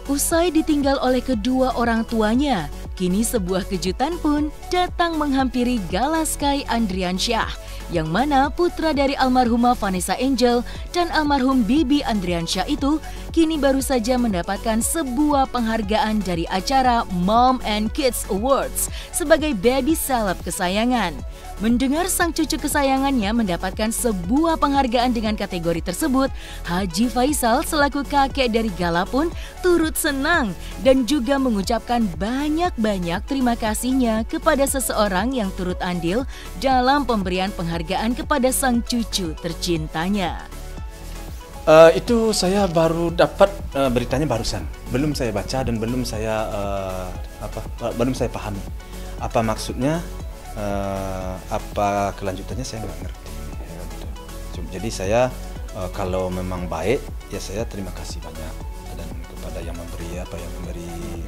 Usai ditinggal oleh kedua orang tuanya, kini sebuah kejutan pun datang menghampiri Gala Sky Andriansyah, yang mana putra dari almarhumah Vanessa Angel dan almarhum Bibi Andriansyah itu kini baru saja mendapatkan sebuah penghargaan dari acara Mom and Kids Awards sebagai baby celeb kesayangan. Mendengar sang cucu kesayangannya mendapatkan sebuah penghargaan dengan kategori tersebut, Haji Faisal selaku kakek dari Gala pun turut senang dan juga mengucapkan banyak-banyak terima kasihnya kepada seseorang yang turut andil dalam pemberian penghargaan kepada sang cucu tercintanya. Itu saya baru dapat beritanya barusan, belum saya baca dan belum saya pahami apa maksudnya. Apa kelanjutannya saya nggak ngerti. Jadi saya kalau memang baik ya saya terima kasih banyak, dan kepada yang memberi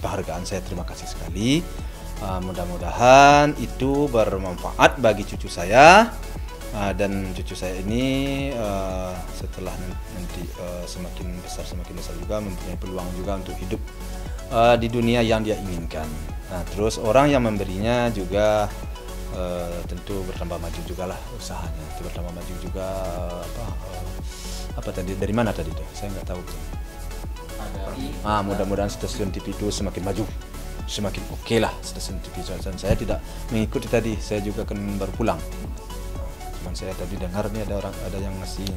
penghargaan saya terima kasih sekali. Mudah-mudahan itu bermanfaat bagi cucu saya, dan cucu saya ini setelah nanti semakin besar juga mempunyai peluang juga untuk hidup di dunia yang dia inginkan. Nah, terus orang yang memberinya juga tentu bertambah maju juga lah usahanya, itu bertambah maju juga. Apa tadi, dari mana tadi tuh? Saya nggak tahu tuh. Mudah-mudahan stasiun TV itu semakin maju, semakin oke lah stasiun TV. Dan saya tidak mengikuti tadi, saya juga akan baru pulang. Cuman saya tadi dengar nih ada yang ngasih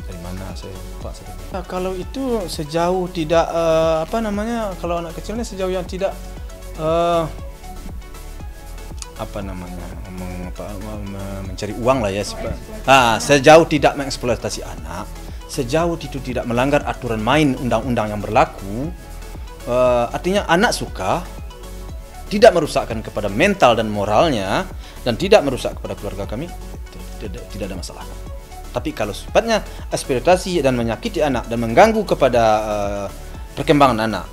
dari mana, saya lupa. Nah, kalau itu sejauh tidak kalau anak kecilnya sejauh yang tidak mencari uang lah ya. Sejauh tidak mengeksploitasi anak, sejauh itu tidak melanggar aturan main undang-undang yang berlaku, artinya anak suka, tidak merusakkan kepada mental dan moralnya, dan tidak merusak kepada keluarga kami, tidak ada masalah. Tapi kalau sifatnya eksploitasi dan menyakiti anak dan mengganggu kepada perkembangan anak,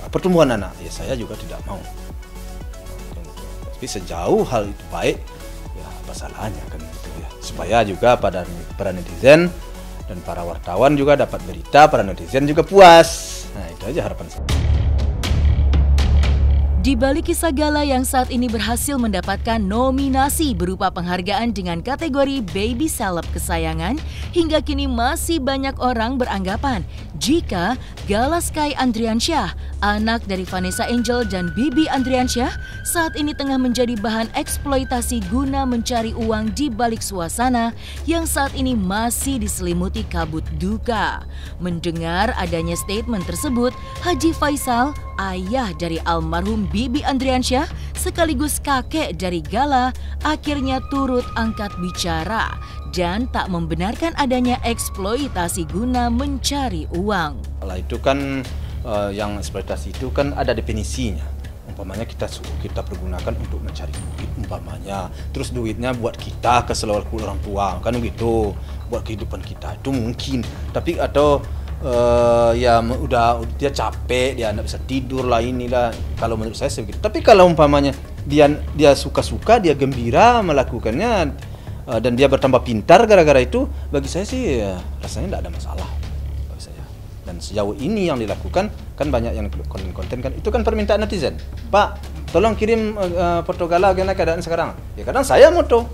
pertumbuhan anak, ya saya juga tidak mau. Tapi sejauh hal itu baik, ya apa salahnya kan gitu ya. Supaya juga para netizen dan para wartawan juga dapat berita, para netizen juga puas. Nah, itu aja harapan saya. Di balik kisah Gala yang saat ini berhasil mendapatkan nominasi berupa penghargaan dengan kategori Baby Celeb Kesayangan, hingga kini masih banyak orang beranggapan jika Gala Sky Andriansyah, anak dari Vanessa Angel dan Bibi Andriansyah, saat ini tengah menjadi bahan eksploitasi guna mencari uang di balik suasana yang saat ini masih diselimuti kabut duka. Mendengar adanya statement tersebut, Haji Faisal, ayah dari almarhum Bibi Andriansyah sekaligus kakek dari Gala, akhirnya turut angkat bicara dan tak membenarkan adanya eksploitasi guna mencari uang. Kalau itu kan yang eksploitasi itu kan ada definisinya. Umpamanya kita pergunakan untuk mencari duit umpamanya, terus duitnya buat kita ke seluruh orang tua kan begitu, buat kehidupan kita itu mungkin. Tapi atau ya udah dia capek, dia nggak bisa tidur lah, inilah kalau menurut saya begitu. Tapi kalau umpamanya dia suka-suka, dia gembira melakukannya, dan dia bertambah pintar gara-gara itu, bagi saya sih ya, rasanya tidak ada masalah bagi saya. Dan sejauh ini yang dilakukan kan banyak yang konten-konten kan itu kan permintaan netizen. Pak, tolong kirim foto Gala gimana keadaan sekarang. Ya kadang saya moto,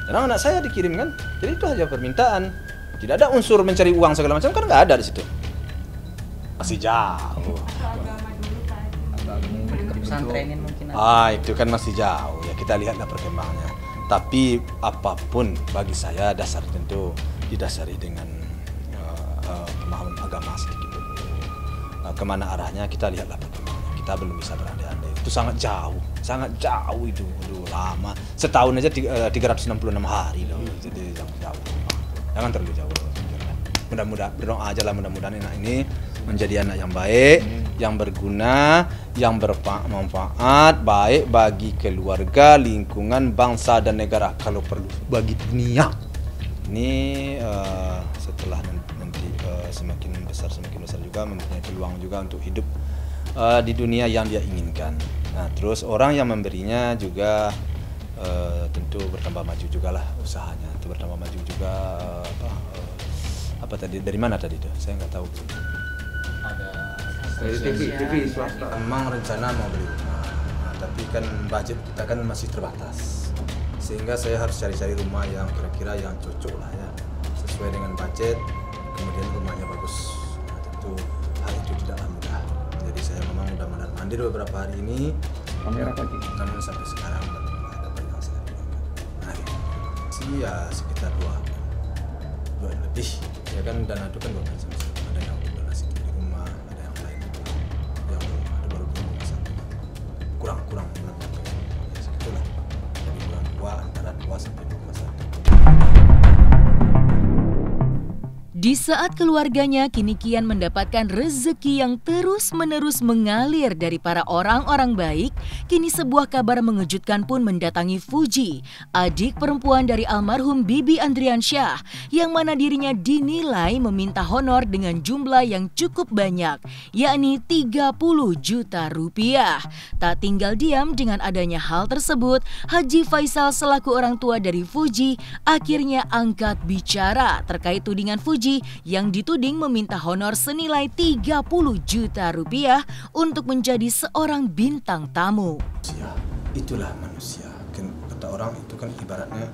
kadang anak saya dikirim kan. Jadi itu aja permintaan. Tidak ada unsur mencari uang segala macam, kan nggak ada di situ. Masih jauh. Pesantrenin mungkin. Itu kan masih jauh. Ya kita lihatlah perkembangannya. Tapi apapun bagi saya dasar tentu didasari dengan pemahaman agama sedikit dulu. Kemana arahnya kita lihatlah perkembangannya. Kita belum bisa berandai-andai. Itu sangat jauh itu. Aduh, lama. Setahun aja 366 hari loh. Jadi jauh. Jangan terlalu jauh. Mudah-mudahan berdoa aja lah, mudah-mudahan anak ini menjadi anak yang baik, yang berguna, yang bermanfaat baik bagi keluarga, lingkungan, bangsa dan negara, kalau perlu bagi dunia. Ini setelah nanti semakin besar juga mempunyai peluang juga untuk hidup di dunia yang dia inginkan. Nah, terus orang yang memberinya juga tentu bertambah maju juga lah usahanya, itu bertambah maju juga. Apa tadi, dari mana tadi tuh? Saya nggak tahu. Ada TV swasta. Memang rencana mau beli rumah, tapi kan budget kita kan masih terbatas, sehingga saya harus cari-cari rumah yang kira-kira yang cocok lah ya, sesuai dengan budget, kemudian rumahnya bagus. Nah, tentu hal itu tidaklah mudah. Jadi saya memang udah mandir beberapa hari ini, namun sampai sekarang belum ada yang saya berikan. Nah, sih ya sekitar dua lebih, ya kan, dana itu kan bukan sama. Ada yang donasi di rumah, ada yang lain yang ada baru rumah satu, kurang ya segitulah. Jadi kurang antara 2 sampai 2,1. Di saat keluarganya kini kian mendapatkan rezeki yang terus-menerus mengalir dari para orang-orang baik, kini sebuah kabar mengejutkan pun mendatangi Fuji, adik perempuan dari almarhum Bibi Andriansyah, yang mana dirinya dinilai meminta honor dengan jumlah yang cukup banyak, yakni 30 juta rupiah. Tak tinggal diam dengan adanya hal tersebut, Haji Faisal selaku orang tua dari Fuji akhirnya angkat bicara terkait tudingan Fuji yang dituding meminta honor senilai 30 juta rupiah untuk menjadi seorang bintang tamu. Itulah manusia. Kata orang itu kan ibaratnya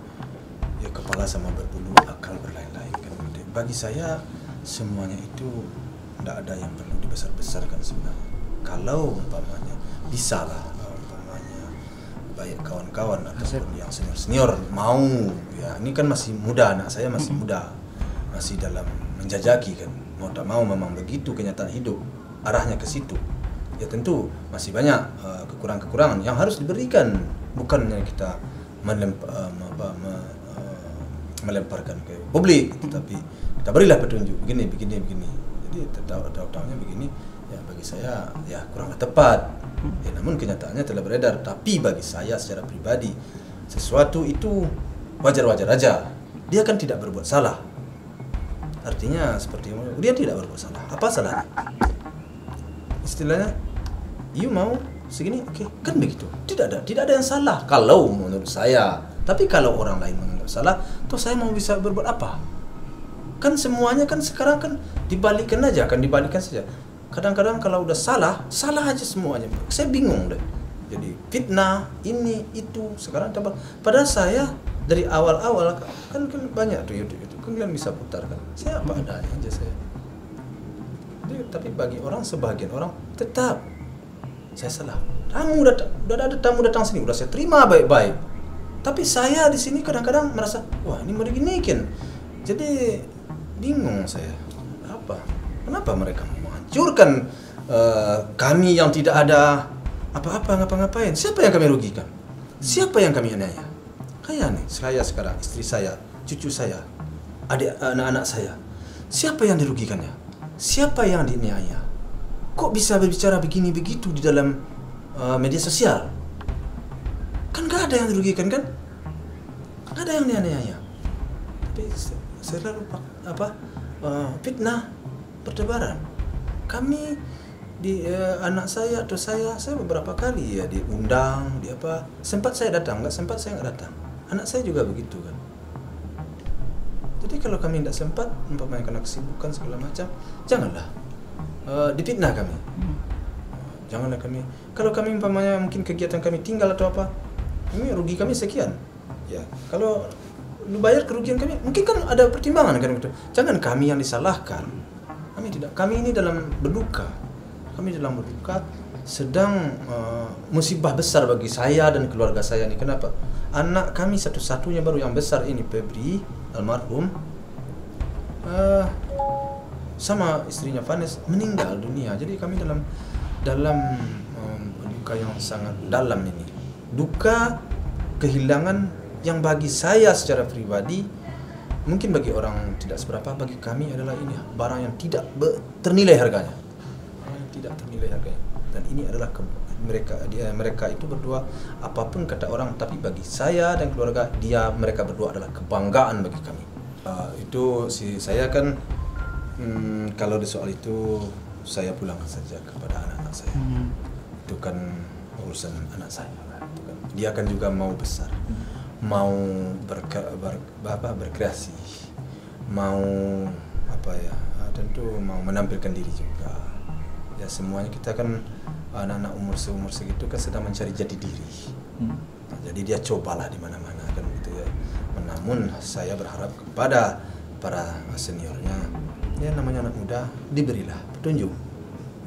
ya kepala sama berbulu, akal berlain-lain kan. Bagi saya semuanya itu tidak ada yang perlu dibesar-besarkan sebenarnya. Kalau umpamanya bisa lah, umpamanya baik kawan-kawan ataupun yang senior mau, ya ini kan masih muda, anak saya masih muda, masih dalam menjajaki kan, mau tak mau memang begitu kenyataan hidup, arahnya ke situ. Ya tentu masih banyak kekurangan-kekurangan yang harus diberikan, bukannya kita melemparkan ke publik, tetapi kita berilah petunjuk begini. Jadi tahu-tahunya begini, ya bagi saya ya kurang tepat. Ya, namun kenyataannya telah beredar. Tapi bagi saya secara pribadi sesuatu itu wajar-wajar aja. Dia kan tidak berbuat salah. Artinya seperti dia tidak berbuat salah. Apa salahnya? Istilahnya, you mau segini, oke, kan begitu. Tidak ada yang salah kalau menurut saya. Tapi kalau orang lain menganggap salah, toh saya mau bisa berbuat apa? Kan semuanya kan sekarang kan dibalikkan saja. Kadang-kadang kalau udah salah aja semuanya. Saya bingung deh. Jadi fitnah ini itu sekarang padahal saya dari awal-awal kan banyak tuh YouTube itu kan kalian bisa putar kan. Saya apa adanya aja saya. Jadi, tapi bagi sebagian orang tetap saya salah. Udah ada tamu datang sini, udah saya terima baik-baik. Tapi saya di sini kadang-kadang merasa, wah ini mau diginikan. Jadi bingung saya. Kenapa mereka mau menghancurkan kami yang tidak ada apa-apa ngapa-ngapain? Siapa yang kami rugikan? Siapa yang kami aniaya? Kayak nih, saya sekarang, istri saya, cucu saya, anak-anak saya. Siapa yang dirugikannya? Siapa yang dianiaya? Kok bisa berbicara begini begitu di dalam media sosial? Kan gak ada yang dirugikan kan? Gak ada yang dianiaya. Tapi saya lalu fitnah, pertebaran. Kami di anak saya atau saya beberapa kali ya diundang, sempat saya datang, nggak sempat saya nggak datang. Anak saya juga begitu kan. Jadi kalau kami tidak sempat, umpamanya karena kesibukan segala macam, janganlah difitnah kami. Janganlah kami. Kalau kami umpamanya mungkin kegiatan kami tinggal atau apa, ini rugi kami sekian. Ya, kalau lu bayar kerugian kami, mungkin kan ada pertimbangan kan gitu. Jangan kami yang disalahkan. Kami tidak. Kami ini dalam berduka. Kami dalam berduka, sedang musibah besar bagi saya dan keluarga saya ini. Kenapa? Anak kami satu-satunya baru yang besar ini, Febri, almarhum, sama istrinya Vanes meninggal dunia. Jadi kami dalam duka yang sangat dalam ini. Duka kehilangan yang bagi saya secara pribadi, mungkin bagi orang tidak seberapa, bagi kami adalah ini barang yang tidak ternilai harganya. Tidak ternilai harganya, dan ini adalah mereka itu berdua, apapun kata orang, tapi bagi saya dan keluarga mereka berdua adalah kebanggaan bagi kami. Itu saya kan kalau di soal itu saya pulang saja kepada anak-anak saya. Itu kan urusan anak saya, itu kan dia kan juga mau besar, mau berkreasi, mau tentu mau menampilkan diri juga. Ya semuanya kita kan anak-anak umur segitu kan sedang mencari jati diri. Nah, jadi dia cobalah di mana-mana kan gitu ya. Namun saya berharap kepada para seniornya, ya namanya anak muda, diberilah petunjuk,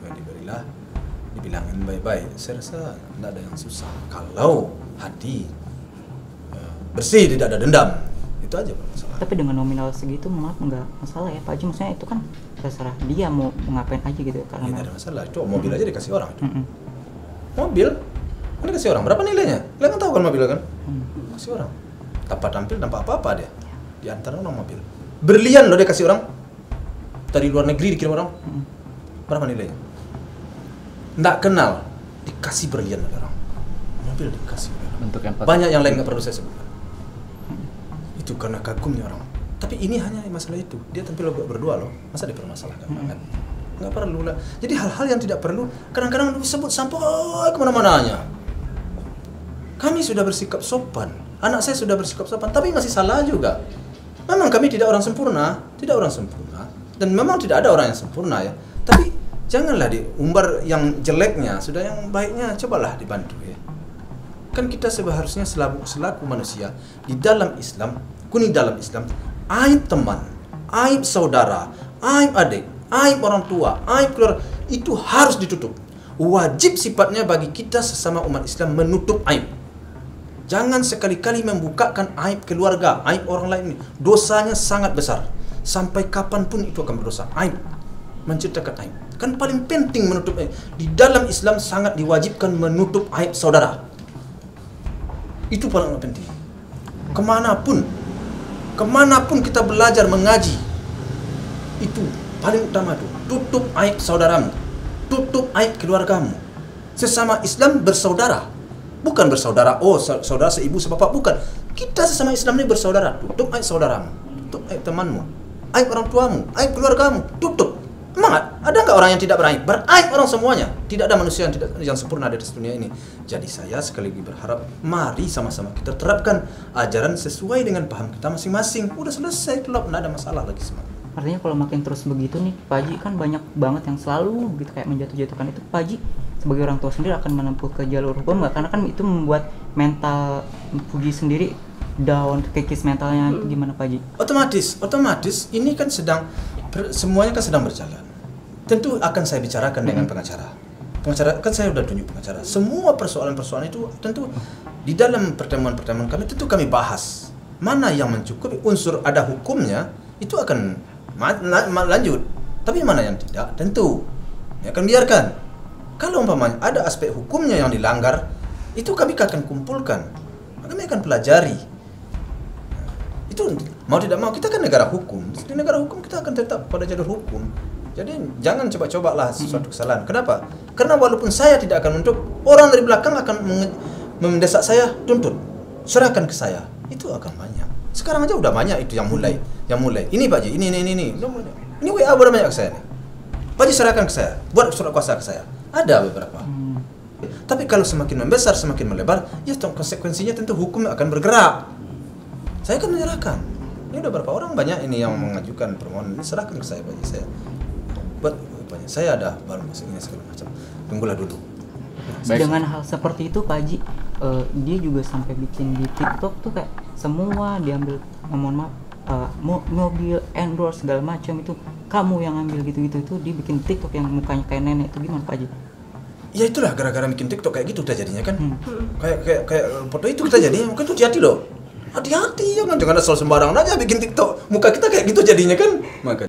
diberilah, dibilangin baik-baik. Saya rasa tidak ada yang susah kalau hati bersih, tidak ada dendam, itu aja masalah. Tapi dengan nominal segitu maaf nggak masalah ya Pak Haji, maksudnya itu kan terserah dia mau ngapain aja gitu karena tidak ada masalah. Itu mobil aja dikasih orang itu. Mobil kan dikasih orang, berapa nilainya? Kalian kan tahu kan mobil kan? Kasih orang. Tanpa tampil, tanpa apa-apa dia. Di antara orang mobil. Berlian loh dia kasih orang. Dari luar negeri dikirim orang. Berapa nilainya? Nggak kenal, dikasih berlian oleh orang. Mobil dikasih oleh orang. Bentuk empati. Banyak yang lain nggak perlu saya sebutkan. Itu karena kagumnya orang. Tapi ini hanya masalah itu. Dia tampil berdua loh. Masa dipermasalahkan banget? Nggak perlu lah. Jadi hal-hal yang tidak perlu kadang-kadang disebut sampai kemana-mananya. Kami sudah bersikap sopan. Anak saya sudah bersikap sopan, tapi masih salah juga. Memang kami tidak orang sempurna, dan memang tidak ada orang yang sempurna ya. Tapi janganlah diumbar yang jeleknya, sudah yang baiknya cobalah dibantu ya. Kan kita seharusnya selaku manusia di dalam Islam, aib teman, aib saudara, aib adik, aib orang tua, aib keluarga itu harus ditutup. Wajib sifatnya bagi kita sesama umat Islam menutup aib. Jangan sekali-kali membukakan aib keluarga, aib orang lain ini. Dosanya sangat besar. Sampai kapanpun itu akan berdosa. Aib. Menciptakan aib. Kan paling penting menutup aib. Di dalam Islam sangat diwajibkan menutup aib saudara. Itu paling penting. Kemanapun kita belajar mengaji, itu paling utama itu. Tutup aib saudaramu. Tutup aib keluargamu. Sesama Islam bersaudara. Bukan bersaudara, saudara seibu sebapak, bukan. Kita sesama Islam ini bersaudara. Tutup aib saudaramu, tutup aib temanmu, aib orang tuamu, aib keluargamu, tutup. Emang ada nggak orang yang tidak beraib? Beraib orang semuanya. Tidak ada manusia yang sempurna di atas dunia ini. Jadi saya sekali lagi berharap, mari sama-sama kita terapkan ajaran sesuai dengan paham kita masing-masing. Udah selesai, kelop, nggak ada masalah lagi semua. Artinya kalau makin terus begitu nih, Pak Haji kan banyak banget yang selalu gitu kayak menjatuh-jatuhkan itu. Pak Haji sebagai orang tua sendiri akan menempuh ke jalur hukum nggak? Karena kan itu membuat mental Puji sendiri down, kekis mentalnya gimana Pak Haji? Otomatis ini kan semuanya kan sedang berjalan. Tentu akan saya bicarakan dengan pengacara. Pengacara kan saya sudah tunjuk pengacara. Semua persoalan-persoalan itu tentu di dalam pertemuan-pertemuan kami tentu kami bahas. Mana yang mencukupi unsur ada hukumnya itu akan lanjut. Tapi mana yang tidak tentu ya akan biarkan. Kalau umpamanya ada aspek hukumnya yang dilanggar, itu kami akan kumpulkan. Kami akan pelajari. Itu mau tidak mau kita kan negara hukum. Di negara hukum kita akan tetap pada jalur hukum. Jadi jangan coba-cobalah sesuatu kesalahan. Kenapa? Karena walaupun saya tidak akan menuntut, orang dari belakang akan mendesak saya tuntut. Serahkan ke saya. Itu akan banyak. Sekarang aja udah banyak itu yang mulai. Ini Pak Ji, ini. Ini WA udah banyak ke saya nih. Pak Ji serahkan ke saya. Buat surat kuasa ke saya. Ada beberapa. Tapi kalau semakin membesar, semakin melebar, ya konsekuensinya tentu hukum akan bergerak. Saya akan menyerahkan. Ini udah berapa orang banyak ini yang mengajukan permohonan ini, serahkan ke saya Pak Ji. Saya ada baru masuk ini segala macam. Tunggulah dulu. Dengan hal seperti itu Pak Haji, dia juga sampai bikin di TikTok tuh kayak semua diambil, mohon maaf, mobil endorse segala macam itu kamu yang ambil gitu-gitu. Itu dia bikin TikTok yang mukanya kayak nenek, itu gimana Pak Haji? Ya itulah gara-gara bikin TikTok kayak gitu udah jadinya kan. Kayak foto itu kita jadinya, mungkin itu hati-hati loh. Hati-hati jangan asal sembarangan aja bikin TikTok. Muka kita kayak gitu jadinya kan. Maka